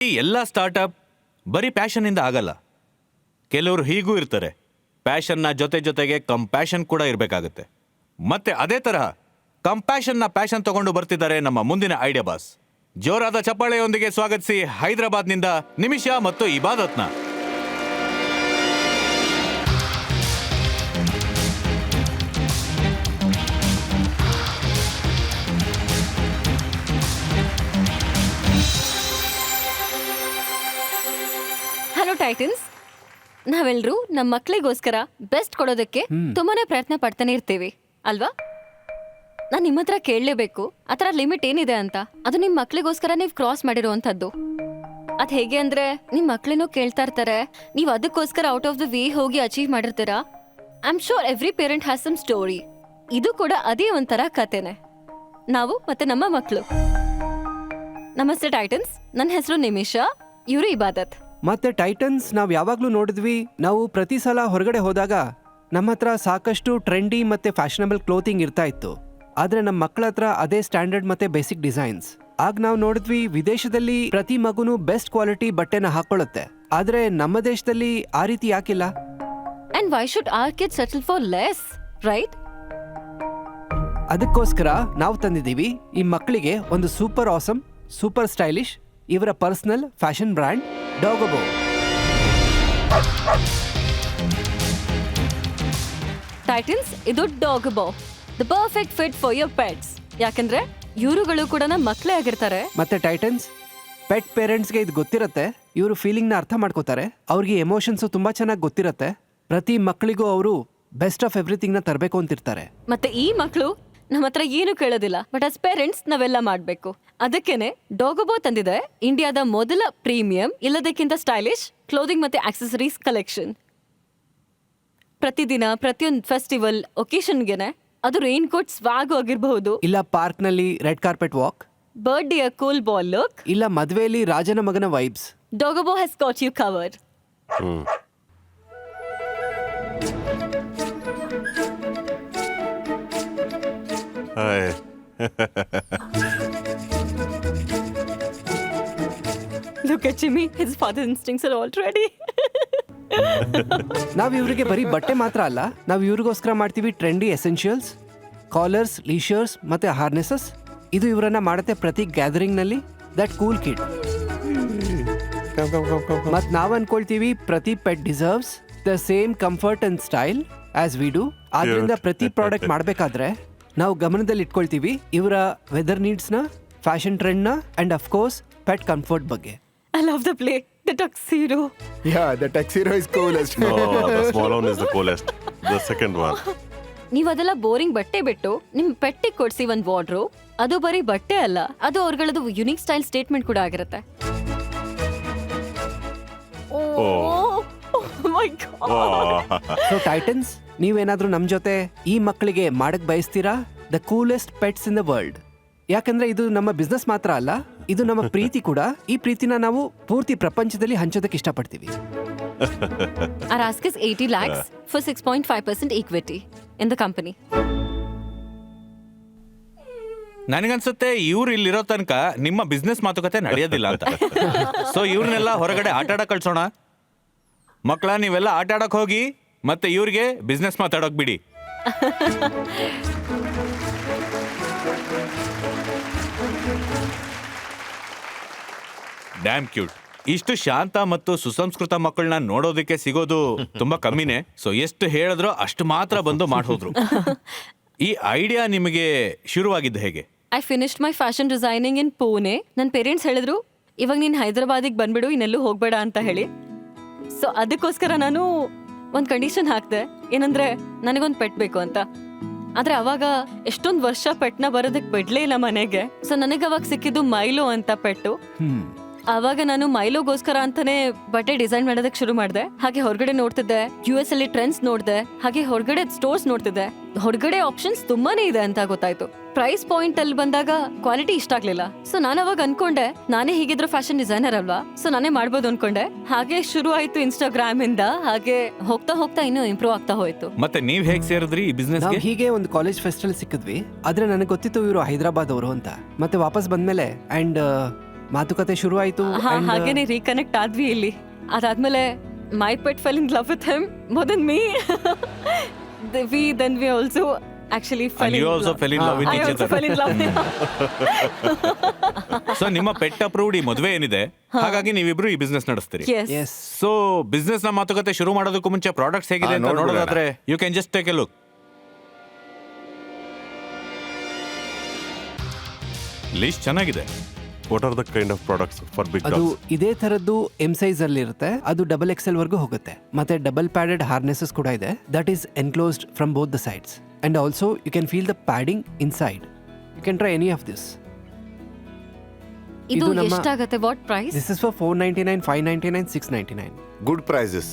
ಈ ಎಲ್ಲ ಸ್ಟಾರ್ಟಪ್ ಬರೀ ಪ್ಯಾಷನ್ನಿಂದ ಆಗಲ್ಲ. ಕೆಲವರು ಹೀಗೂ ಇರ್ತಾರೆ, ಪ್ಯಾಷನ್ನ ಜೊತೆಗೆ ಕಂಪ್ಯಾಷನ್ ಕೂಡ ಇರಬೇಕಾಗುತ್ತೆ. ಮತ್ತೆ ಅದೇ ತರಹ ಕಂಪ್ಯಾಷನ್ನ ಪ್ಯಾಷನ್ ತಗೊಂಡು ಬರ್ತಿದ್ದಾರೆ ನಮ್ಮ ಮುಂದಿನ ಐಡಿಯಾ ಬಾಸ್. ಜೋರಾದ ಚಪ್ಪಾಳೆಯೊಂದಿಗೆ ಸ್ವಾಗತಿಸಿ ಹೈದರಾಬಾದ್ನಿಂದ ನಿಮಿಷಾ ಮತ್ತು ಇಬಾದತ್ನ. ಹಲೋ ಟೈಟನ್ಸ್, ನಾವೆಲ್ಲರೂ ನಮ್ಮ ಮಕ್ಕಳಿಗೋಸ್ಕರ ಬೆಸ್ಟ್ ಕೊಡೋದಕ್ಕೆ ತುಂಬಾನೇ ಪ್ರಯತ್ನ ಪಡ್ತಾನೆ ಇರ್ತೀವಿ ಅಲ್ವಾ? ನಾನು ನಿಮ್ಮ ಹತ್ರ ಕೇಳಲೇಬೇಕು, ಆ ಥರ ಲಿಮಿಟ್ ಏನಿದೆ ಅಂತ. ಅದು ನಿಮ್ಮ ಮಕ್ಕಳಿಗೋಸ್ಕರ ನೀವು ಕ್ರಾಸ್ ಮಾಡಿರೋವಂಥದ್ದು. ಅದು ಹೇಗೆ ಅಂದ್ರೆ, ನಿಮ್ಮ ಮಕ್ಕಳೇನೋ ಕೇಳ್ತಾ ಇರ್ತಾರೆ, ನೀವು ಅದಕ್ಕೋಸ್ಕರ ಔಟ್ ಆಫ್ ದ ವೇ ಹೋಗಿ ಅಚೀವ್ ಮಾಡಿರ್ತೀರಾ. I am sure every parent has some story. ಇದು ಕೂಡ ಅದೇ ಒಂಥರ ಕಥೆನೆ, ನಾವು ಮತ್ತೆ ನಮ್ಮ ಮಕ್ಕಳು. ನಮಸ್ತೆ ಟೈಟನ್ಸ್, ನನ್ನ ಹೆಸರು ನಿಮಿಷಾ, ಇವರು ಇಬಾದತ್. ಮತ್ತೆ ಟೈಟನ್ಸ್, ನಾವು ಯಾವಾಗಲೂ ನೋಡಿದ್ವಿ, ನಾವು ಪ್ರತಿ ಸಲ ಹೊರಗಡೆ ಹೋದಾಗ ನಮ್ಮ ಹತ್ರ ಸಾಕಷ್ಟು ಟ್ರೆಂಡಿ ಮತ್ತೆ ಫ್ಯಾಷನಬಲ್ ಕ್ಲೋತಿಂಗ್ ಇರ್ತಾ ಇತ್ತು. ಆದರೆ ನಮ್ಮ ಮಕ್ಕಳ ಹತ್ರ ಅದೇ ಸ್ಟ್ಯಾಂಡರ್ಡ್ ಮತ್ತೆ ಬೇಸಿಕ್ ಡಿಸೈನ್ಸ್. ಆಗ ನಾವು ನೋಡಿದ್ವಿ, ವಿದೇಶದಲ್ಲಿ ಪ್ರತಿ ಮಗುನು ಬೆಸ್ಟ್ ಕ್ವಾಲಿಟಿ ಬಟ್ಟೆನ ಹಾಕೊಳ್ಳುತ್ತೆ, ಆದರೆ ನಮ್ಮ ದೇಶದಲ್ಲಿ ಆ ರೀತಿ ಯಾಕಿಲ್ಲ? And why should our kids settle for less, right? ಅದಕ್ಕೋಸ್ಕರ ನಾವು ತಂದಿದ್ದೀವಿ ಈ ಮಕ್ಕಳಿಗೆ ಒಂದು ಸೂಪರ್ ಆಸಮ್, ಸೂಪರ್ ಸ್ಟೈಲಿಶ್ ಇವರ personal fashion brand Dogobo. Titans, ಇದು Dogobo, the perfect fit for your pets. ಯಾಕಂದ್ರೆ ಇವರುಗಳು ಕೂಡ ನಮ್ಮ ಮಕ್ಕಳೇ ಆಗಿರ್ತಾರೆ. ಮತ್ತೆ ಟೈಟನ್ಸ್, ಪೆಟ್ ಪೇರೆಂಟ್ಸ್ಗೆ ಇದು ಗೊತ್ತಿರತ್ತೆ, ಇವರು ಫೀಲಿಂಗ್ನ ಅರ್ಥ ಮಾಡ್ಕೋತಾರೆ, ಅವ್ರಿಗೆ ಎಮೋಷನ್ಸು ತುಂಬಾ ಚೆನ್ನಾಗಿ ಗೊತ್ತಿರತ್ತೆ. ಪ್ರತಿ ಮಕ್ಕಳಿಗೂ ಅವರು ಬೆಸ್ಟ್ ಆಫ್ ಎವ್ರಿಥಿಂಗ್ನ ತರಬೇಕು ಅಂತಿರ್ತಾರೆ. ಮತ್ತೆ ಈ ಮಕ್ಕಳು ನಮ್ಮ ಹತ್ರ ಏನು ಕೇಳೋದಿಲ್ಲ, ಬಟ್ ಆಸ್ ಪೇರೆಂಟ್ಸ್ ನಾವೆಲ್ಲ ಮಾಡಬೇಕು. ಅದಕ್ಕೇನೆ ಡಾಗೋಬೋ ತಂದಿದೆ ಇಂಡಿಯಾದ ಮೊದಲ ಪ್ರೀಮಿಯಂ ಇಲ್ಲದಕ್ಕಿಂತ ಸ್ಟೈಲಿಶ್ ಕ್ಲೋದಿಂಗ್ ಮತ್ತೆ ಆಕ್ಸೆಸರೀಸ್ ಕಲೆಕ್ಷನ್. ಪ್ರತಿದಿನ ಪ್ರತಿಯೊಂದು ಫೆಸ್ಟಿವಲ್ ಒಕೇಶನ್ಗೆನೆ, ಅದು ರೈನ್ ಕೋಟ್ ಸ್ವಾಗ್ ಆಗಿರಬಹುದು, ಇಲ್ಲ ಪಾರ್ಕ್ನಲ್ಲಿ red carpet walk, birthday cool ball look, ಇಲ್ಲ ಮದುವೆಯಲ್ಲಿ ರಾಜನ ಮಗನ vibes. Dogobo has got you covered. Look at Jimmy, his father instincts are all ready. ನಾವು ಇವ್ರಿಗೆ ಬರೀ ಬಟ್ಟೆ ಮಾತ್ರ ಅಲ್ಲ, ನಾವು ಇವ್ರಿಗೋಸ್ಕರ ಮಾಡ್ತೀವಿ ಟ್ರೆಂಡಿ ಎಸೆನ್ಷಿಯಲ್ಸ್, ಕಾಲರ್ಸ್, ಲೀಶರ್ಸ್ ಮತ್ತೆ ಹಾರ್ನೆಸಸ್. ಇದು ಇವರನ್ನ ಮಾಡುತ್ತೆ ಪ್ರತಿ ಗ್ಯಾದರಿಂಗ್ ನಲ್ಲಿ ದಟ್ ಕೂಲ್ ಕಿಡ್. ಮತ್ ನಾವ್ ಅನ್ಕೊಳ್ತೀವಿ ಪ್ರತಿ pet deserves the same comfort and style as we do. ಆದ್ರಿಂದ ಪ್ರತಿ ಪ್ರಾಡಕ್ಟ್ ಮಾಡ್ಬೇಕಾದ್ರೆ ನಾವು ಗಮನದಲ್ಲಿ ಇಟ್ಕೊಳ್ತೀವಿ ಇವರ ವೆದರ್ ನೀಡ್ಸ್ ನ, ಫ್ಯಾಷನ್ ಟ್ರೆಂಡ್ ನ, and of course pet comfort ಬಗ್ಗೆ. I love the play, the tuxedo. Yeah, the tuxedo is coolest. No, the small one is the coolest. The second one. ನೀವು ಅದೆಲ್ಲ boring ಬಟ್ಟೆ ಬಿಟ್ಟು ನಿಮ್ ಪೆಟ್ಟಿಗೆ ಕೊಡ್ಸಿ ಒಂದ್ ವಾರ್ಡ್ರೋಬ್. ಅದು ಬರೀ ಬಟ್ಟೆ ಅಲ್ಲ, ಅದು ಅವ್ರಗಳದ್ದು ಯುನಿಕ್ ಸ್ಟೈಲ್ ಸ್ಟೇಟ್ಮೆಂಟ್ ಕೂಡ ಆಗಿರುತ್ತೆ. ಸೊ ಟೈಟನ್ಸ್, ನೀವೇನಾದ್ರೂ ನಮ್ ಜೊತೆ ಈ ಮಕ್ಕಳಿಗೆ ಮಾಡಕ್ ಬಯಸ್ತೀರಾ the coolest pets in the world? ಯಾಕಂದ್ರೆ ಇದು ನಮ್ಮ ಬಿಸ್ನೆಸ್ ಮಾತ್ರ ಅಲ್ಲ, ಇದು ನಮ್ಮ ಪ್ರೀತಿ ಕೂಡ. ಈ ಪ್ರೀತಿನ ನಾವು ಪೂರ್ತಿ ಪ್ರಪಂಚದಲ್ಲಿ ಹಂಚೋದಕ್ಕೆ ಇಷ್ಟಪಡ್ತೀವಿ. Our ask is 80 lakhs for 6.5% equity in the company. ನನಗನ್ಸುತ್ತೆ ಇವ್ರು ಇಲ್ಲಿರೋ ತನಕ ನಿಮ್ಮ ಬಿಸ್ನೆಸ್ ಮಾತುಕತೆ ನಡೆಯೋದಿಲ್ಲ ಅಂತ. ಸೊ ಇವ್ರನ್ನೆಲ್ಲ ಹೊರಗಡೆ ಆಟ ಆಡಕ್ ಕಳ್ಸೋಣ. ಮಕ್ಕಳ, ನೀವೆಲ್ಲ ಆಟ ಆಡಕ್ ಹೋಗಿ, ಮತ್ತೆ ಇವ್ರಿಗೆ ಬಿಸ್ನೆಸ್ ಮಾತಾಡೋಕ್ ಬಿಡಿ. Dam cute. ಇಷ್ಟು ಶಾಂತ ಮತ್ತು ಸುಸಂಸ್ಕೃತ ಮಕ್ಕಳನ್ನ ನೋಡೋದಕ್ಕೆ ಸಿಗೋದು ತುಂಬಾ ಕಮ್ಮಿನೇ. ಸೊ ಎಷ್ಟು ಹೇಳಿದ್ರೋ ಅಷ್ಟು ಮಾತ್ರ ಬಂದು ಮಾಡ್ಹೋದ್ರು. ಈ ಐಡಿಯಾ ನಿಮಗೆ ಶುರುವಾಗಿದ್ದು ಹೇಗೆ? I finished my fashion designing in Pune. ನನ್ನ ಪೇರೆಂಟ್ಸ್ ಹೇಳಿದ್ರು, ಇವಾಗ ನೀನು ಹೈದರಾಬಾದಿಗೆ ಬಂದ್ಬಿಡು, ಇನ್ನೆಲ್ಲೂ ಹೋಗ್ಬೇಡ ಅಂತ ಹೇಳಿ. ಸೊ ಅದಕ್ಕೋಸ್ಕರ ನಾನು ಒಂದು ಕಂಡೀಷನ್ ಹಾಕಿದೆ, ಏನಂದ್ರೆ ನನಗೊಂದು ಪೆಟ್ ಬೇಕು ಅಂತ. ಆದ್ರೆ ಅವಾಗ ಎಷ್ಟೊಂದು ವರ್ಷ ಪೆಟ್ನ ಬರೋದಕ್ಕೆ ಬಿಡ್ಲೇ ಇಲ್ಲ ಮನೆಗೆ. ಸೊ ನನಗೆ ಅವಾಗ ಸಿಕ್ಕಿದ್ದು ಮೈಲೋ ಅಂತ ಪೆಟ್ಟು. ಆವಾಗ ನಾನು ಮೈಲೋಗೋಸ್ಕರ ಅಂತಾನೆ ಬಟ್ಟೆ ಡಿಸೈನ್ ಮಾಡೋದಕ್ಕೆ ಶುರು ಮಾಡಿದೆ. ಹಾಗೆ ಹೊರಗಡೆ ನೋಡ್ತಿದ್ದೆ, US ಅಲ್ಲಿ ಟ್ರೆಂಡ್ಸ್ ನೋಡಿದೆ, ಹಾಗೆ ಹೊರಗಡೆ ಸ್ಟೋರ್ಸ್ ನೋಡ್ತಿದ್ದೆ. ಹೊರಗಡೆ ಆಪ್ಷನ್ಸ್ ತುಂಬಾನೇ ಇದೆ ಅಂತ ಗೊತ್ತಾಯ್ತು. ಪ್ರೈಸ್ ಪಾಯಿಂಟ್ ಅಲ್ಲಿ ಬಂದಾಗ ಕ್ವಾಲಿಟಿ ಇಷ್ಟ ಆಗ್ಲಿಲ್ಲ. ಸೊ ನಾನು ಅವಾಗ ಅನ್ಕೊಂಡೆ, ನಾನೇ ಹೀಗಿದ್ರು ಫ್ಯಾಷನ್ ಡಿಸೈನರ್ ಅಲ್ವಾ, ಸೊ ನಾನೇ ಮಾಡ್ಬೋದು ಅನ್ಕೊಂಡೆ. ಹಾಗೆ ಶುರು ಆಯ್ತು ಇನ್ಸ್ಟಾಗ್ರಾಮ್ ಇಂದ. ಹಾಗೆ ಹೋಗ್ತಾ ಹೋಗ್ತಾ ಇನ್ನೂ ಇಂಪ್ರೂವ್ ಆಗ್ತಾ ಹೋಯ್ತು. ಮತ್ತೆ ನೀವ್ ಹೇಗ್ ಸೇರಿದ್ರಿ ಈ ಬಿಸ್ನೆಸ್? ನಾವು ಹೀಗೆ ಒಂದು ಕಾಲೇಜ್ ಫೆಸ್ಟ್ ಅಲ್ಲಿ ಸಿಕ್ಕಿದ್ವಿ. ಆದ್ರೆ ನನಗೆ ಗೊತ್ತಿತ್ತು ಇವರು ಹೈದರಾಬಾದ್ ಅವರು ಅಂತ. ಮತ್ತೆ ವಾಪಸ್ ಬಂದ್ಮೇಲೆ ಅಂಡ್ ಮಾತುಕತೆ ಶುರು ಆಯ್ತು. ಹಾಗೇನೆ ರೀಕನೆಕ್ಟ್ ಆದ್ವಿ ಇಲ್ಲಿ. ಅದಾದ್ಮೇಲೆ my pet fell in love with him more than me. then we also actually fell And in you also love. fell in love with I each also other. fell in love. So ನಿಮ್ಮ pet approved ಈ ಮದುವೆ ಏನಿದೆ, ಹಾಗಾಗಿ ನೀವಿಬ್ರು ಈ business ನಡೆಸ್ತೀರಿ. Yes. Yes, so business ನ ಮಾತುಕತೆ ಶುರು ಮಾಡೋದಕ್ಕೂ ಮುಂಚೆ ಪ್ರಾಡಕ್ಟ್ಸ್ ಹೇಗಿದೆ ಅಂತ ನೋಡ್ಬಿಡೋಣ. ನೋಡೋದಾದ್ರೆ you can just take a look. Least ಚೆನ್ನಾಗಿದೆ. What are the kind of products for big ಅದು dogs? ಇದೇ ತರದ್ದು ಎಂ ಸೈಜ್ ಅಲ್ಲಿ ಇರುತ್ತೆ. ಅದು XXL ವರ್ಗೂ ಹೋಗುತ್ತೆ. ಮತ್ತೆ ಡಬಲ್ ಪ್ಯಾಡೆಡ್ ಹಾರ್ನೆಸಸ್ ಕೂಡ ಇದೆ. That is enclosed from both the sides. And also you can feel the padding inside. You can try any of this. ಇದು ಇದು ನಮ್ಮ- ಎಷ್ಟಾಗತ್ತೆ? What price? This is for $499, $599, $699. Good prices.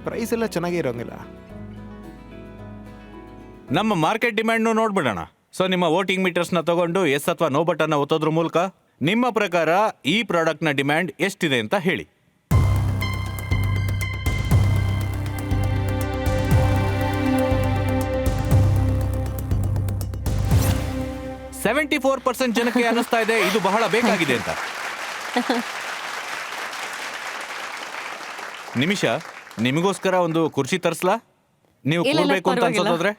Price ಎಲ್ಲ ಚೆನ್ನಾಗೇ ಇರೋಂಗಿಲ್ಲ. ನಮ್ಮ ಮಾರ್ಕೆಟ್ ಡಿಮ್ಯಾಂಡ್ ನೋಡ್ಬಿಡೋಣ. So ನಿಮ್ಮ ವೋಟಿಂಗ್ ಮೀಟರ್ಸ್ ನ ತಗೊಂಡು ಎಸ್ ಅಥವಾ ನೋ ಬಟನ್ ಒತ್ತೋದ್ರ ಮೂಲಕ ನಿಮ್ಮ ಪ್ರಕಾರ ಈ ಪ್ರಾಡಕ್ಟ್ ನ ಡಿಮ್ಯಾಂಡ್ ಎಷ್ಟಿದೆ ಅಂತ ಹೇಳಿ. 74% ಜನಕ್ಕೆ ಅನ್ನಿಸ್ತಾ ಇದೆ ಇದು ಬಹಳ ಬೇಕಾಗಿದೆ ಅಂತ. ನಿಮಿಷ, ನಿಮಗೋಸ್ಕರ ಒಂದು ಕುರ್ಚಿ ತರಿಸ್ಲಾ? ನೀವು ಇಲ್ಲ, ಕೂರ್ಬೇಕು ಅಂತ ಪರವಾಗಿಲ್ಲ. ಅನ್ಸೋದಾದ್ರೆ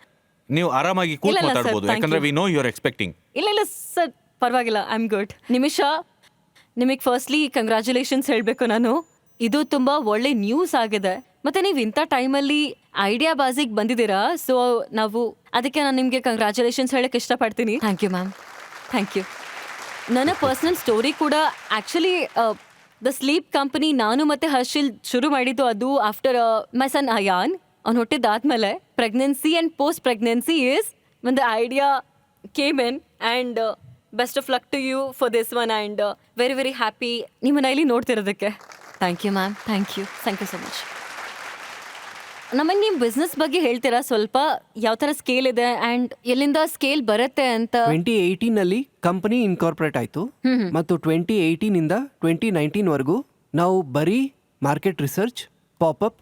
ನೀವು ಆರಾಮಾಗಿ ಕೂತ್ ಇಲ್ಲ, sir, ಮಾತಾಡ್ಬೋದು. thank ಯಾಕಂದ್ರೆ you. We know you are expecting. ಇಲ್ಲ ಸರ್, ಪರವಾಗಿಲ್ಲ, ಐ ಆಮ್ ಗುಡ್. ನಿಮಿಷ, ನಿಮಗೆ ಫಸ್ಟ್ಲಿ ಕಂಗ್ರ್ಯಾಚುಲೇಷನ್ಸ್ ಹೇಳಬೇಕು ನಾನು. ಇದು ತುಂಬ ಒಳ್ಳೆ ನ್ಯೂಸ್ ಆಗಿದೆ. ಮತ್ತೆ ನೀವು ಇಂಥ ಟೈಮಲ್ಲಿ ಐಡಿಯಾ ಬಾಜಿಗೆ ಬಂದಿದ್ದೀರಾ. ಸೊ ಅದಕ್ಕೆ ನಾನು ನಿಮಗೆ ಕಂಗ್ರ್ಯಾಚುಲೇಷನ್ಸ್ ಹೇಳಕ್ಕೆ ಇಷ್ಟಪಡ್ತೀನಿ. Thank you ma'am, thank you. ನನ್ನ ಪರ್ಸನಲ್ ಸ್ಟೋರಿ ಕೂಡ ಆ್ಯಕ್ಚುಲಿ ದ ಸ್ಲೀಪ್ ಕಂಪನಿ ನಾನು ಮತ್ತೆ ಹರ್ಷಿಲ್ ಶುರು ಮಾಡಿದ್ದು ಅದು ಆಫ್ಟರ್ ಮೈ ಸನ್ ಅಯಾನ್. ಅವ್ನು ಹುಟ್ಟಿದ್ದಾದ್ಮೇಲೆ pregnancy and post pregnancy is when the idea came in and best of luck to you for this one and very very happy ನಿಮ್ಮನ್ನ ಇಲ್ಲಿ ನೋಡ್ತಿರೋದಕ್ಕೆ. Thank you ma'am, thank you so much. ನಮಗೆ ನಿಮ್ಮ business ಬಗ್ಗೆ ಹೇಳ್ತೀರಾ ಸ್ವಲ್ಪ? ಯಾವ ಥರ ಸ್ಕೇಲ್ ಇದೆ ಆ್ಯಂಡ್ ಎಲ್ಲಿಂದ ಸ್ಕೇಲ್ ಬರುತ್ತೆ ಅಂತ? 2018 ನಲ್ಲಿ ಕಂಪನಿ ಇನ್ಕಾರ್ಪೊರೇಟ್ ಆಯಿತು ಮತ್ತು 2018 ಇಂದ 2019 ವರೆಗೂ ನಾವು ಬರೀ ಮಾರ್ಕೆಟ್ ರಿಸರ್ಚ್, ಪಾಪಪ್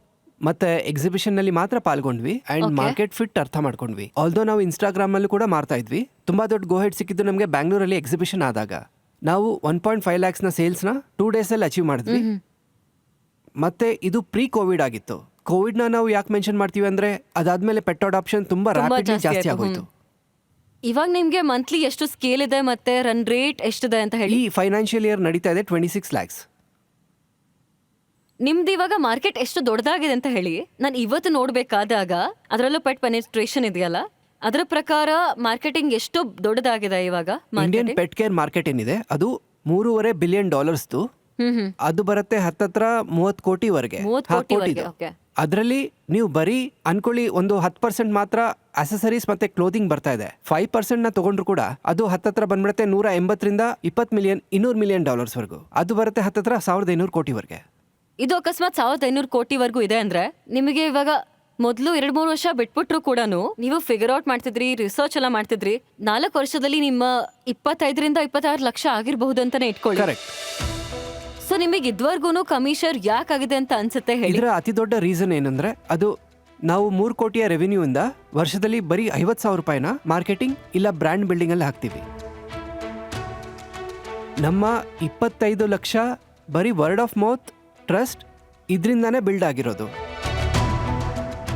ಮತ್ತೆ ಎಕ್ಸಿಬಿಷನ್ ನಲ್ಲಿ ಮಾತ್ರ ಪಾಲ್ಗೊಂಡ್ವಿ ಅಂಡ್ ಮಾರ್ಕೆಟ್ ಫಿಟ್ ಅರ್ಥ ಮಾಡ್ಕೊಂಡ್ವಿ. ಆಲ್ದೋ ನಾವು ಇನ್ಸ್ಟಾಗ್ರಾಮ್ ಅಲ್ಲೂ ಕೂಡ ಮಾಡ್ತಾ ಇದ್ವಿ. ತುಂಬಾ ದೊಡ್ಡ ಗೋಹೆಡ್ ಸಿಕ್ಕಿದ್ದು ನಮಗೆ ಬ್ಯಾಂಗ್ಳೂರಲ್ಲಿ ಎಕ್ಸಿಬಿಷನ್ ಆದಾಗ. ನಾವು 1.5 lakhs ನ ಸೇಲ್ಸ್ ನ 2 days ಅಲ್ಲಿ ಅಚೀವ್ ಮಾಡಿದ್ವಿ. ಮತ್ತೆ ಇದು ಪ್ರೀ ಕೋವಿಡ್ ಆಗಿತ್ತು. ಕೋವಿಡ್ ನಾವು ಯಾಕೆ ಮೆನ್ಷನ್ ಮಾಡ್ತೀವಿ ಅಂದ್ರೆ ಅದಾದ್ಮೇಲೆ ಪೆಟ್ ಅಡಾಪ್ಷನ್ ತುಂಬಾ ರ್ಯಾಪಿಡ್ಲಿ ಜಾಸ್ತಿ ಆಗೋಯ್ತು. ಇವಾಗ ನಿಮ್ಗೆ ಮಂತ್ಲಿ ಎಷ್ಟು ಸ್ಕೇಲ್ ಇದೆ ಮತ್ತೆ ರನ್ ರೇಟ್ ಎಷ್ಟಿದೆ ಅಂತ ಹೇಳಿ? ಈ ಫೈನಾನ್ಷಿಯಲ್ ಇಯರ್ ನಡೀತಾ ಇದೆ 26 lakhs. ನಿಮ್ದು ಇವಾಗ ಮಾರ್ಕೆಟ್ ಎಷ್ಟು ದೊಡ್ಡದಾಗಿದೆ ಅಂತ ಹೇಳಿ. ನಾನು ಇವತ್ತು ನೋಡ್ಬೇಕಾದಾಗ ಅದರಲ್ಲೂ ಪೆಟ್ ಪೆನೆಟ್ರೇಷನ್ ಇದೆಯಲ್ಲ, ಅದರ ಪ್ರಕಾರ ಮಾರ್ಕೆಟಿಂಗ್ ಎಷ್ಟು ದೊಡ್ಡದಾಗಿದೆ ಇವಾಗ? ಇಂಡಿಯನ್ ಪೆಟ್ ಕೇರ್ ಮಾರ್ಕೆಟ್ ಏನಿದೆ ಅದು $3.5 billion. ಅದು ಬರುತ್ತೆ ಹತ್ತತ್ರ 30 ಕೋಟಿವರೆಗೆ. 30 ಕೋಟಿವರೆಗೆ, okay. ಅದರಲ್ಲಿ ನೀವು ಬರೀ ಅನ್ಕೊಳ್ಳಿ ಒಂದು 10% ಮಾತ್ರ ಅಸೆಸರೀಸ್ ಮತ್ತೆ ಕ್ಲೋದಿಂಗ್ ಬರ್ತಾ ಇದೆ. 5% ನ ತಗೊಂಡ್ರು ಕೂಡ ಅದು ಹತ್ತತ್ರ ಬಂದ್ಬಿಡುತ್ತೆ $180 ರಿಂದ $200 million ವರೆಗೂ. ಅದು ಬರುತ್ತೆ ಹತ್ತತ್ರ 1500 ಕೋಟಿವರೆಗೆ. ಇದು ಅಕಸ್ಮಾತ್ 1500 ಕೋಟಿವರೆಗೂ ಇದೆ ಅಂದ್ರೆ ನಿಮಗೆ ಇವಾಗ ಮೊದಲು 2-3 ವರ್ಷ ಬಿಟ್ಬಿಟ್ರು ಕೂಡ ನೀವು ಫಿಗರ್ ಔಟ್ ಮಾಡ್ತಿದ್ರಿ, ರಿಸರ್ಚ್ ಎಲ್ಲ ಮಾಡ್ತಿದ್ರಿ. 4 ವರ್ಷದಲ್ಲಿ ನಿಮ್ಮ 25 ರಿಂದ 26 ಲಕ್ಷ ಆಗಿರಬಹುದು ಅಂತಾನೆ ಇಟ್ಕೊಳ್ಳಿ. ಕರೆಕ್ಟ್. ಸೊ ನಿಮಗೆ ಇದುವರೆಗೂ ಕಮಿಷನ್ ಯಾಕಾಗಿದೆ ಅಂತ ಅನ್ಸುತ್ತೆ ಹೇಳಿ? ಇದರ ಅತಿ ದೊಡ್ಡ ರೀಸನ್ ಏನಂದ್ರೆ ಅದು ನಾವು 3 ಕೋಟಿಯ ರೆವಿನ್ಯೂ ಇಂದ ವರ್ಷದಲ್ಲಿ ಬರೀ 50,000 ರೂಪಾಯಿನ ಮಾರ್ಕೆಟಿಂಗ್ ಇಲ್ಲ ಬ್ರ್ಯಾಂಡ್ ಬಿಲ್ಡಿಂಗ್ ಅಲ್ಲಿ ಹಾಕ್ತೀವಿ. ನಮ್ಮ 25 ಲಕ್ಷ ಬರೀ ವರ್ಡ್ ಆಫ್ ಮೌತ್, ಟ್ರಸ್ಟ್ ಇದರಿಂದಾನೇ ಬಿಲ್ಡ್ ಆಗಿರೋದು.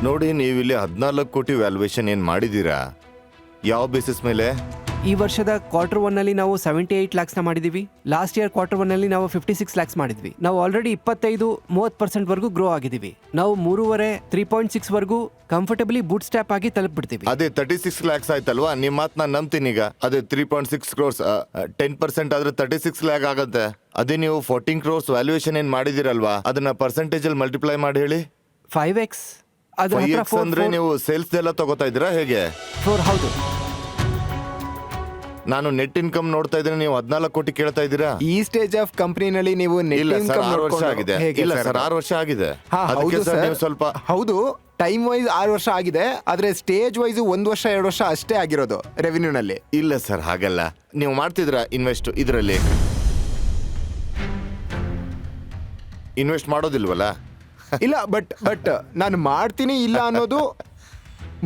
ನೋಡಿ, ನೀವಿಲ್ಲಿ 14 ಕೋಟಿ ವ್ಯಾಲ್ಯೂಯೇಷನ್ ಏನ್ ಮಾಡಿದೀರಾ? ಯಾವ ಬೇಸಿಸ್ ಮೇಲೆ? ಈ ವರ್ಷದ Q1 ಅಲ್ಲಿ ನಾವು 78 lakhs ನ ಮಾಡಿದೀವಿ. ಲಾಸ್ಟ್ ಇಯರ್ Q1 ಅಲ್ಲಿ ನಾವು 56 lakhs ಮಾಡಿದ್ವಿ. ನಾವು ಆಲ್ರೆಡಿ 25-30% ವರೆಗೂ ಗ್ರೋ ಆಗಿದ್ದೀವಿ. ನಾವು 3.5-3.6 ವರೆಗೂ ಕಂಫರ್ಟಬಲಿ ಬೂಟ್ ಸ್ಟ್ಯಾಪ್ ಆಗಿ ತಲುಪಿಬಿಡ್ತೀವಿ. ಅದೇ 36 lakhs ಆಯ್ತಲ್ವಾ? ನಿಮ್ಮ ಮಾತು ನಾನು ನಂಬ್ತೀನಿ. ಈಗ ಅದೇ 3.6 crores 10% ಆದ್ರೆ 36 lakh ಆಗತ್ತೆ. ಅದೇ ನೀವು 14 crores ವ್ಯಾಲ್ಯೂಯೇಷನ್ ಏನ್ ಮಾಡಿದಿರಲ್ವಾ, ಅದನ್ನ ಪರ್ಸೆಂಟೇಜ್ ಅಲ್ಲಿ ಮಲ್ಟಿಪ್ಲೈ ಮಾಡಿ ಹೇಳಿ. 5x ಅದು 5x ಅಂದ್ರೆ ನೀವು ಸೇಲ್ಸ್ ಎಲ್ಲ ತಗೋತಾ ಇದ್ದೀರಾ ಹೇಗೆ? 4 ಹೌದು. ನಾನು ನೆಟ್ ಇನ್ಕಮ್ ನೋಡ್ತಾ ಇದ್ರೆ ನೀವು 14 ಕೋಟಿ ಕೇಳ್ತಾ ಇದ್ದೀರಾ? ಈ ಸ್ಟೇಜ್ ಆಫ್ ಕಂಪನಿನಲ್ಲಿ ನೀವು net ಇಲ್ಲ ಸರ್, income 6 ವರ್ಷ ನೋಡ್ಕೊಂಡು ಆಗಿದೆ. ಹೇಗೆ ಇಲ್ಲ ಸರ್? ಸರ್, 6 ವರ್ಷ ಆಗಿದೆ. ಹಾ, ಅದಕ್ಕೆ ಹೌದು ಸರ್ ಸರ್. ನೀವು ಸ್ವಲ್ಪ ಹೌದು, ಟೈಮ್ ವೈಸ್ 6 ವರ್ಷ ಆಗಿದೆ. ಆದ್ರೆ ಸ್ಟೇಜ್ ವೈಸ್ 1 ವರ್ಷ 2 ವರ್ಷ ಅಷ್ಟೇ ಆಗಿರೋದು ರೆವಿನ್ಯೂನಲ್ಲಿ. ಇಲ್ಲ ಸರ್, ಹಾಗಲ್ಲ. ನೀವು ಮಾಡ್ತಿದ್ರ ಇನ್ವೆಸ್ಟ್ ಇದರಲ್ಲಿ? ಇನ್ವೆಸ್ಟ್ ಮಾಡೋದಿಲ್ವಲ್ಲ? ಇಲ್ಲ, ಬಟ್ ನಾನು ಮಾಡ್ತೀನಿ ಇಲ್ಲ ಅನ್ನೋದು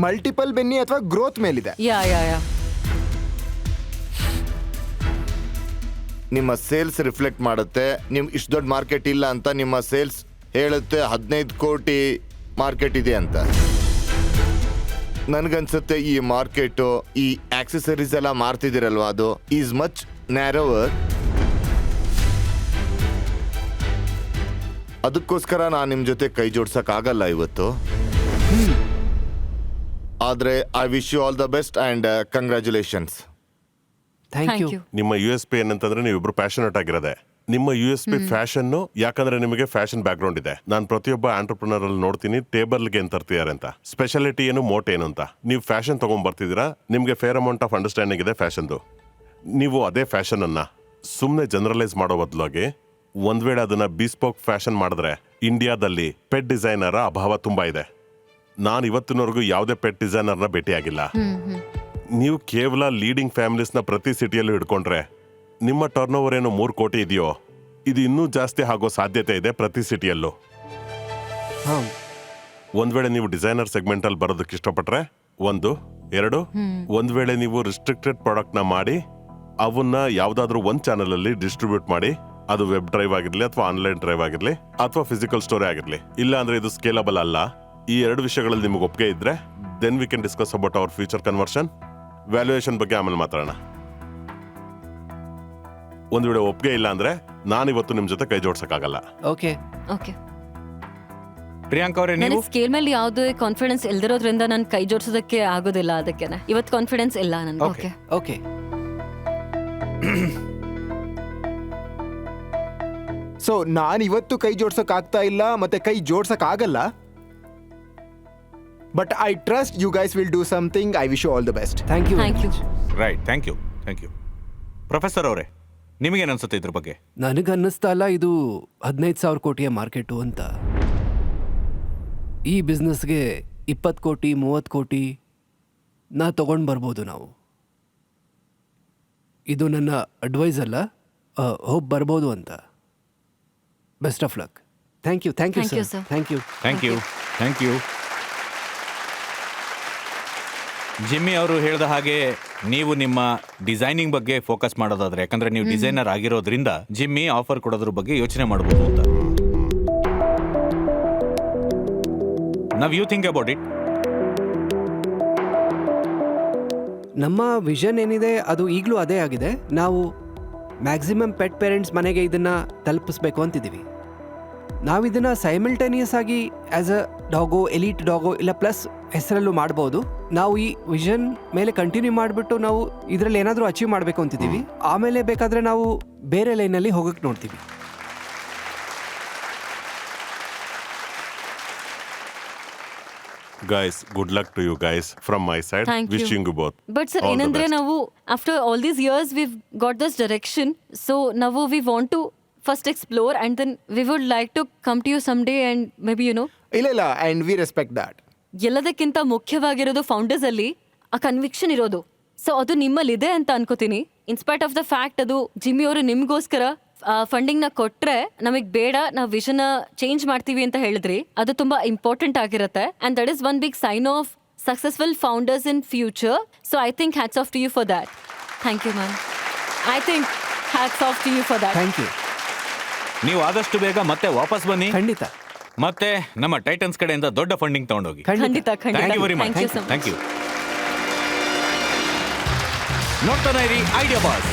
ಮಲ್ಟಿಪಲ್ ಬೆನ್ನಿ ಅಥವಾ ಗ್ರೋತ್ ಮೇಲಿದೆ. ಯಾ ನಿಮ್ಮ ಸೇಲ್ಸ್ ರಿಫ್ಲೆಕ್ಟ್ ಮಾಡುತ್ತೆ. ನಿಮ್ ಇಷ್ಟು ದೊಡ್ಡ ಮಾರ್ಕೆಟ್ ಇಲ್ಲ ಅಂತ ನಿಮ್ಮ ಸೇಲ್ಸ್ ಹೇಳುತ್ತೆ 15 ಕೋಟಿ ಮಾರ್ಕೆಟ್ ಇದೆ ಅಂತ. ನನ್ಗನ್ಸುತ್ತೆ ಈ ಮಾರ್ಕೆಟು ಈ ಆಕ್ಸೆಸರೀಸ್ ಎಲ್ಲ ಮಾರ್ತಿದಿರಲ್ವಾ, ಅದು ಈಸ್ ಮಚ್ ನ್ಯಾರೋವರ್. ಅದಕ್ಕೋಸ್ಕರ ನಾನು ನಿಮ್ಮ ಜೊತೆ ಕೈ ಜೋಡ್ಸಕ್ ಆಗಲ್ಲ ಇವತ್ತು. ಆದ್ರೆ I wish you all the best and congratulations. Thank thank you. You. ನಿಮ್ಮ ಯು ಎಸ್ ಪಿ ಏನಂತಂದ್ರೆ ನೀವಿಬ್ರು ಪ್ಯಾಷನೇಟ್ ಆಗಿರೋದೆ. ನಿಮ್ಮ ಯು ಎಸ್ ಪಿ ಫ್ಯಾಷನ್, ಯಾಕಂದ್ರೆ ನಿಮಗೆ ಫ್ಯಾಷನ್ ಬ್ಯಾಕ್ ಗ್ರೌಂಡ್ ಇದೆ. ನಾನು ಪ್ರತಿಯೊಬ್ಬ ಆಂಟರ್ಪ್ರಿನರ್ ಅಲ್ಲಿ ನೋಡ್ತೀನಿ ಟೇಬಲ್ಗೆ ಏನ್ ತರ್ತಿದ್ದಾರೆ ಅಂತ, ಸ್ಪೆಷಾಲಿಟಿ ಏನು, ಮೋಟ್ ಏನು ಅಂತ. ನೀವು ಫ್ಯಾಷನ್ ತಗೊಂಡ್ ಬರ್ತಿದ್ದೀರಾ, ನಿಮ್ಗೆ ಫೇರ್ ಅಮೌಂಟ್ ಆಫ್ ಅಂಡರ್ಸ್ಟ್ಯಾಂಡಿಂಗ್ ಇದೆ ಫ್ಯಾಷನ್ದು. ನೀವು ಅದೇ ಫ್ಯಾಷನ್ ಅನ್ನ ಸುಮ್ಮನೆ ಜನರಲೈಸ್ ಮಾಡೋ ಬದಲಾಗಿ ಒಂದ್ ವೇಳೆ ಅದನ್ನ ಬಿಸ್ಪೋಕ್ ಫ್ಯಾಷನ್ ಮಾಡಿದ್ರೆ ಇಂಡಿಯಾದಲ್ಲಿ ಪೆಟ್ ಡಿಸೈನರ್ ಅಭಾವ ತುಂಬಾ ಇದೆ. ನಾನು ಇವತ್ತಿನವರೆಗೂ ಯಾವುದೇ ಪೆಟ್ ಡಿಸೈನರ್ನ ಭೇಟಿಯಾಗಿಲ್ಲ. ನೀವು ಕೇವಲ ಲೀಡಿಂಗ್ ಫ್ಯಾಮಿಲೀಸ್ನ ಪ್ರತಿ ಸಿಟಿಯಲ್ಲೂ ಹಿಡ್ಕೊಂಡ್ರೆ ನಿಮ್ಮ ಟರ್ನ್ ಓವರ್ ಏನು 3 ಕೋಟಿ ಇದೆಯೋ, ಇದು ಇನ್ನೂ ಜಾಸ್ತಿ ಆಗೋ ಸಾಧ್ಯತೆ ಇದೆ ಪ್ರತಿ ಸಿಟಿಯಲ್ಲೂ. ಹಾಂ, ಒಂದ್ ವೇಳೆ ನೀವು ಡಿಸೈನರ್ ಸೆಗ್ಮೆಂಟ್ ಅಲ್ಲಿ ಬರೋದಕ್ಕೆ ಇಷ್ಟಪಟ್ರೆ 1, 2, ಒಂದ್ ವೇಳೆ ನೀವು ರಿಸ್ಟ್ರಿಕ್ಟೆಡ್ ಪ್ರಾಡಕ್ಟ್ ನ ಮಾಡಿ ಅವನ್ನ ಯಾವ್ದಾದ್ರು ಒಂದ್ ಚಾನಲ್ ಅಲ್ಲಿ ಡಿಸ್ಟ್ರಿಬ್ಯೂಟ್ ಮಾಡಿ, ಅದು ವೆಬ್ ಡ್ರೈವ್ ಆಗಿರ್ಲಿ ಅಥವಾ ಆನ್ಲೈನ್ ಡ್ರೈವ್ ಆಗಿರ್ಲಿ ಅಥವಾ ಫಿಸಿಕಲ್ ಸ್ಟೋರೇ ಆಗಿರ್ಲಿ, ಇಲ್ಲ ಅಂದ್ರೆ ಇದು ಸ್ಕೇಲಬಲ್ ಅಲ್ಲ. ಈ 2 ವಿಷಯಗಳಲ್ಲಿ ನಿಮಗೆ ಒಪ್ಪಿಗೆ ಇದ್ರೆ then we can discuss about our future conversion. Valuation ಬಗ್ಗೆ ಆಮೇಲೆ ಮಾತಾಡೋಣ. ಒಂದ್ ವೇಳೆ ಒಪ್ಪಿಗೆ ಇಲ್ಲ ಅಂದ್ರೆ ನಾನಿವತ್ತು ನಿಮ್ ಜೊತೆ ಕೈ ಜೋಡ್ಸಕ್ಕಾಗಲ್ಲ. ಓಕೆ. ಓಕೆ. ಪ್ರಿಯಾಂಕ್ ಅವರೇ, ನನಗೆ ನೀವು ಸ್ಕೇಲ್ ಮೇಲೆ ಯಾವುದೇ ಕಾನ್ಫಿಡೆನ್ಸ್ ಇಲ್ದಿರೋದ್ರಿಂದ ನಾನು ಕೈ ಜೋಡಿಸೋದಕ್ಕೆ ಆಗೋದಿಲ್ಲ. ಅದಕ್ಕೆ ಇವತ್ತು ಕಾನ್ಫಿಡೆನ್ಸ್ ಇಲ್ಲ ನನಗೆ. Okay. ಓಕೆ. ಓಕೆ. ಸೊ ನಾನು ಇವತ್ತು ಕೈ ಜೋಡ್ಸಕ್ ಆಗ್ತಾ ಇಲ್ಲ ಮತ್ತೆ ಕೈ ಜೋಡ್ಸಕ್ ಆಗಲ್ಲ. But I trust you guys will do something. I wish you all the best. Thank you. Thank you. Right, thank you. Professor ಅವರೇ, ನಿಮಗೇನು ಅನ್ಸುತ್ತೆ ಇದ್ರ ಬಗ್ಗೆ? ನನಗನ್ನಿಸ್ತಾ ಇಲ್ಲ ಇದು 15,000 ಕೋಟಿಯ ಮಾರ್ಕೆಟು ಅಂತ. ಈ ಬಿಸ್ನೆಸ್ಗೆ 20 ಕೋಟಿ 30 ಕೋಟಿ ತಗೊಂಡು ಬರ್ಬೋದು ನಾವು. ಇದು ನನ್ನ ಅಡ್ವೈಸ್ ಅಲ್ಲ, ಹೋಪ್ ಬರ್ಬೋದು ಅಂತ. Best of luck. Thank you. Thank you Thank you, sir. sir. Thank you. Jimmy ಅವರು ಹೇಳಿದ ಹಾಗೆ ನೀವು ನಿಮ್ಮ ಡಿಸೈನಿಂಗ್ ಬಗ್ಗೆ ಫೋಕಸ್ ಮಾಡೋದಾದ್ರೆ, ಯಾಕಂದ್ರೆ ನೀವು ಡಿಸೈನರ್ ಆಗಿರೋದ್ರಿಂದ ಜಿಮ್ಮಿ ಆಫರ್ ಕೊಡೋದ್ರ ಬಗ್ಗೆ ಯೋಚನೆ ಮಾಡಬಹುದು ಅಂತ. ನಾವ್ ಯು ಥಿಂಕ್ ಅಬೌಟ್ ಇಟ್. ನಮ್ಮ ವಿಷನ್ ಏನಿದೆ ಅದು ಈಗಲೂ ಅದೇ ಆಗಿದೆ. ನಾವು ಮ್ಯಾಕ್ಸಿಮಮ್ ಪೆಟ್ ಪೇರೆಂಟ್ಸ್ ಮನೆಗೆ ಇದನ್ನು ತಲುಪಿಸ್ಬೇಕು ಅಂತಿದ್ದೀವಿ. ನಾವು ಇದನ್ನು ಸೈಮಲ್ಟೇನಿಯಸ್ ಆಗಿ ಆ್ಯಸ್ ಅ ಡಾಗೋ, ಎಲೀಟ್ ಡಾಗೋ ಇಲ್ಲ ಪ್ಲಸ್ ಹೆಸರಲ್ಲೂ ಮಾಡ್ಬೋದು. ನಾವು ಈ ವಿಷನ್ ಮೇಲೆ ಕಂಟಿನ್ಯೂ ಮಾಡಿಬಿಟ್ಟು ನಾವು ಇದರಲ್ಲಿ ಏನಾದರೂ ಅಚೀವ್ ಮಾಡಬೇಕು ಅಂತಿದ್ದೀವಿ. ಆಮೇಲೆ ಬೇಕಾದರೆ ನಾವು ಬೇರೆ ಲೈನಲ್ಲಿ ಹೋಗಕ್ಕೆ ನೋಡ್ತೀವಿ. Guys, good luck to you guys from my side. Thank you. Wishing you both. But sir, all the ಏನಂದ್ರೆ best. ನಾವು after all these years we've got this direction. So ನಾವು we want to first explore and then we would like to come to you some day and maybe ಇಲ್ಲ and we respect that. ಎಲ್ಲದಕ್ಕಿಂತ ಮುಖ್ಯವಾಗಿರೋದು founders ಅಲ್ಲಿ ಆ conviction ಇರೋದು. So ಅದು ನಿಮ್ಮಲ್ಲಿ ಇದೆ ಅಂತ ಅನ್ಕೋತೀನಿ. ಇನ್ಸ್ಪೈಟ್ ಆಫ್ ದ ಫ್ಯಾಕ್ಟ್ ಅದು ಜಿಮ್ಮಿ ಅವರು ನಿಮ್ಗೋಸ್ಕರ ಫಂಡಿಂಗ್ ನ ಕೊಟ್ರೆ ನಮಗೆ ಬೇಡ, ನಾವು ವಿಷನ್ ಚೇಂಜ್ ಮಾಡ್ತೀವಿ ಅಂತ ಹೇಳಿದ್ರಿ, ಅದು ತುಂಬಾ ಇಂಪಾರ್ಟೆಂಟ್ ಆಗಿರುತ್ತೆ. And that is one big sign of successful founders in future. So I think hats off to you for that. Thank you ma'am. I think hats off to you for that. Thank you. ನೀವು ಆದಷ್ಟು ಬೇಗ ಮತ್ತೆ ವಾಪಸ್ ಬನ್ನಿ, ಖಂಡಿತ. ಮತ್ತೆ ನಮ್ಮ Titans ಕಡೆಯಿಂದ ದೊಡ್ಡ ಫಂಡಿಂಗ್ ತಗೊಂಡೋಗಿ. ಖಂಡಿತ thank you very much. Thank you so much. Thank you. ನೋಡ್ತಾನೆ ಇರಿ ಐಡಿಯಾ ಬಾಸ್.